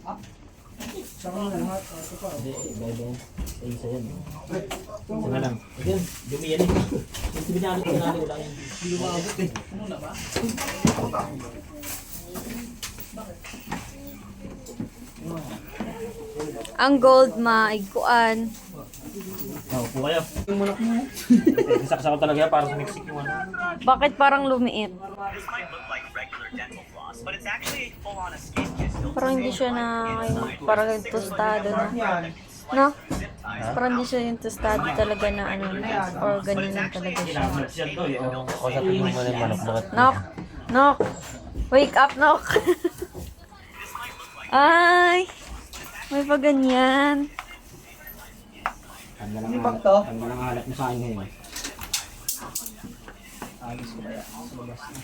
Hindi, iba-iba yan. Isa yan. Isa na lang. Ayun, dumiyan eh. Yung binali ko lang yan. Lumabot eh. Muna ba? Ang gold maigkuan. Upo kayo. Yung manok mo. Saksa ko talaga para sa Mexico yung ano. Bakit parang lumiit? This might look like regular dental floss, but it's actually full on a skin kiss built Parang hindi siya na parang tostado na. No? Parang hindi siya yung tostado talaga na ano, or ganyan lang talaga siya. Ako sa tingin mo na yung manok. Bakit? Nok! Nok! Wake up, Nok! Ay! May pa ganyan. Ano lang halap mo sa akin ngayon? Agis ko kaya. Sa labas na.